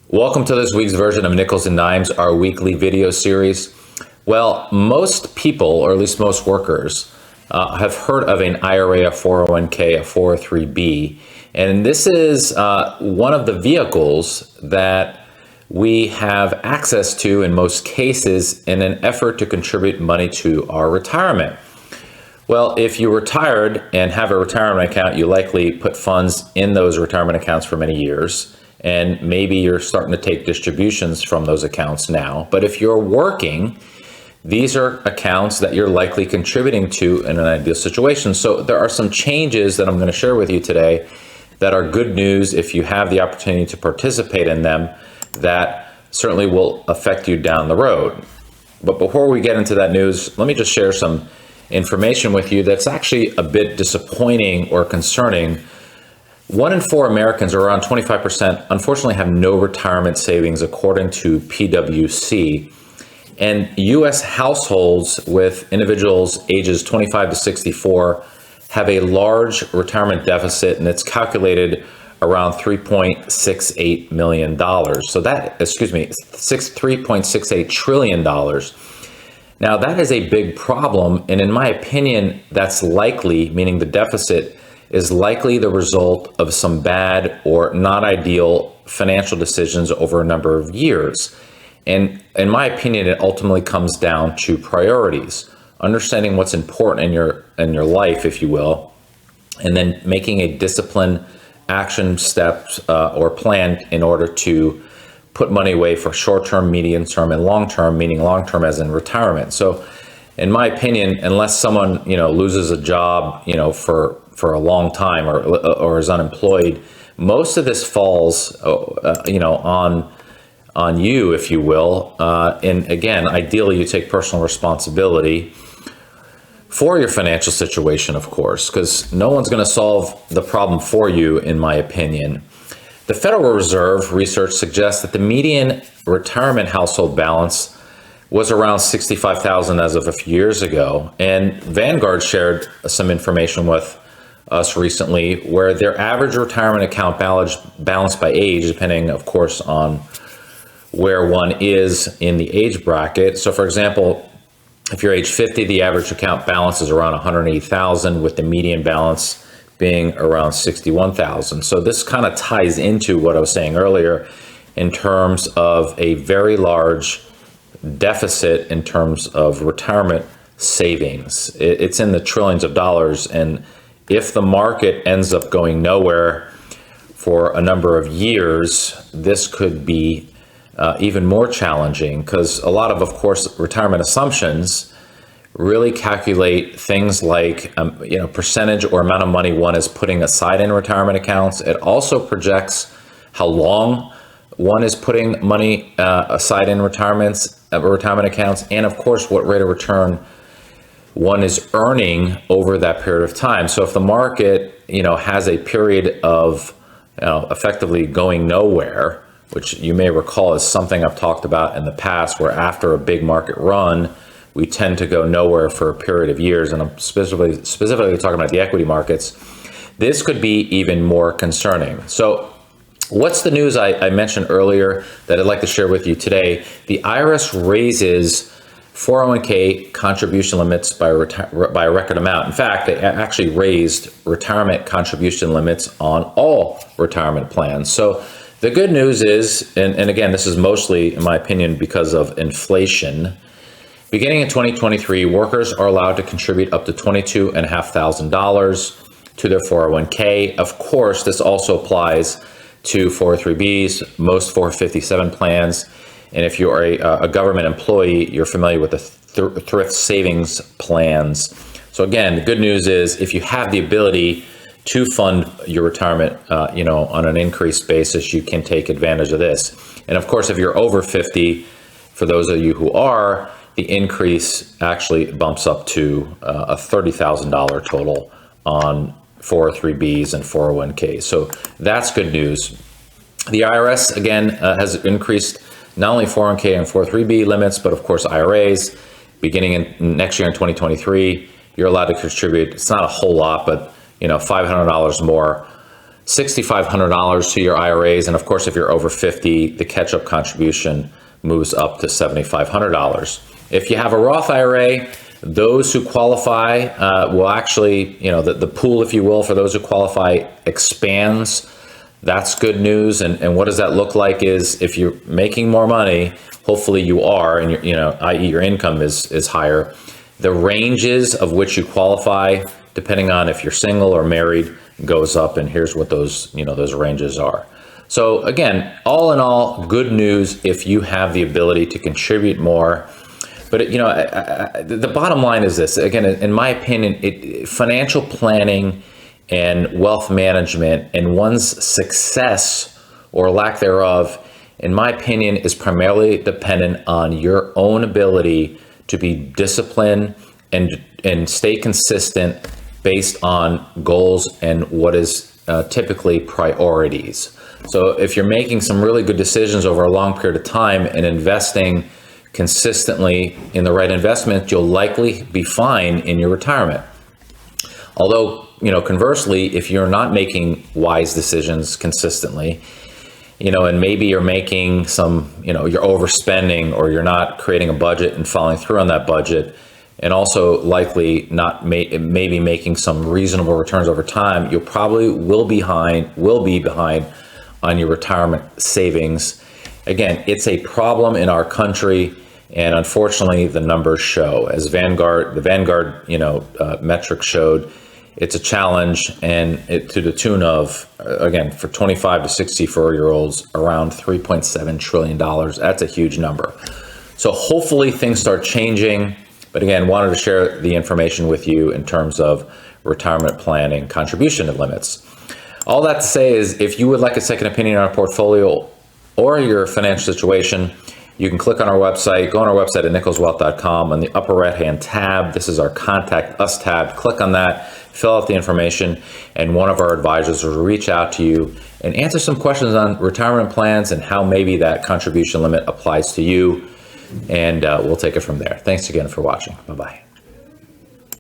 Welcome to this week's version of Nickels and Dimes, our weekly video series. Well, most people, or at least most workers, have heard of an IRA, a 401k, a 403b, and this is one of the vehicles that we have access to in most cases in an effort to contribute money to our retirement. Well, if you're retired and have a retirement account, you likely put funds in those retirement accounts for many years. And maybe you're starting to take distributions from those accounts now. But if you're working, these are accounts that you're likely contributing to in an ideal situation. So there are some changes that I'm going to share with you today that are good news if you have the opportunity to participate in them, that certainly will affect you down the road. But before we get into that news, let me just share some information with you that's actually a bit disappointing or concerning. 1 in 4 Americans, or around 25%, unfortunately have no retirement savings according to PwC. And U.S. households with individuals ages 25 to 64 have a large retirement deficit, and it's calculated around $3.68 million. So that, $3.68 trillion. Now that is a big problem, and in my opinion, that's likely, meaning the deficit is likely the result of some bad or not ideal financial decisions over a number of years. And in my opinion, it ultimately comes down to priorities, understanding what's important in your life, if you will, and then making a disciplined action steps or plan in order to put money away for short-term, medium-term, and long-term, meaning long-term as in retirement. So in my opinion, unless someone, loses a job, for a long time or is unemployed, most of this falls, on you, if you will. And again, ideally, you take personal responsibility for your financial situation, of course, because no one's going to solve the problem for you, in my opinion. The Federal Reserve research suggests that the median retirement household balance was around $65,000 as of a few years ago. And Vanguard shared some information with us recently where their average retirement account balanced by age, depending, of course, on where one is in the age bracket. So, for example, if you're age 50, the average account balance is around $180,000, with the median balance being around $61,000. So this kind of ties into what I was saying earlier in terms of a very large deficit in terms of retirement savings. It's in the trillions of dollars, and if the market ends up going nowhere for a number of years, this could be even more challenging, because a lot of course, retirement assumptions really calculate things like, percentage or amount of money one is putting aside in retirement accounts. It also projects how long one is putting money aside in retirement accounts, and of course, what rate of return one is earning over that period of time. So if the market, has a period of effectively going nowhere, which you may recall is something I've talked about in the past, where after a big market run, we tend to go nowhere for a period of years, and I'm specifically talking about the equity markets, this could be even more concerning. So what's the news I mentioned earlier that I'd like to share with you today? The IRS raises 401k contribution limits by a record amount. In fact, they actually raised retirement contribution limits on all retirement plans. So the good news is, and again, this is mostly, in my opinion, because of inflation, beginning in 2023, workers are allowed to contribute up to $22,500 to their 401k. Of course, this also applies to 403bs, most 457 plans. And if you are a government employee, you're familiar with the thrift savings plans. So again, the good news is if you have the ability to fund your retirement, on an increased basis, you can take advantage of this. And of course, if you're over 50, for those of you who are, the increase actually bumps up to a $30,000 total on 403bs and 401ks. So that's good news. The IRS, again, has increased not only 401k and 403b limits, but of course IRAs. Beginning in next year in 2023, you're allowed to contribute. It's not a whole lot, but $500 more $6,500 to your IRAs. And of course, if you're over 50, the catch-up contribution moves up to $7,500. If you have a Roth IRA, those who qualify will actually, the pool, if you will, for those who qualify expands. That's good news. And what does that look like is if you're making more money, hopefully you are, and i.e. your income is higher, the ranges of which you qualify, depending on if you're single or married, goes up. And here's what those ranges are. So again, all in all, good news if you have the ability to contribute more. But the bottom line is this. Again, in my opinion, financial planning and wealth management and one's success or lack thereof, in my opinion, is primarily dependent on your own ability to be disciplined and stay consistent based on goals and what is typically priorities. So if you're making some really good decisions over a long period of time and investing consistently in the right investment, you'll likely be fine in your retirement. Although, conversely, if you're not making wise decisions consistently, and maybe you're making some, you're overspending, or you're not creating a budget and following through on that budget, and also likely not maybe making some reasonable returns over time, you probably will be behind on your retirement savings. Again, it's a problem in our country, and unfortunately, the numbers show. As the Vanguard, metric showed, it's a challenge, and to the tune of, again, for 25 to 64-year-olds, around $3.7 trillion. That's a huge number. So hopefully things start changing. But again, wanted to share the information with you in terms of retirement planning contribution limits. All that to say is, if you would like a second opinion on a portfolio or your financial situation, you can click on our website, go on our website at nicholswealth.com. On the upper right-hand tab, this is our Contact Us tab. Click on that, fill out the information, and one of our advisors will reach out to you and answer some questions on retirement plans and how maybe that contribution limit applies to you. And we'll take it from there. Thanks again for watching. Bye-bye.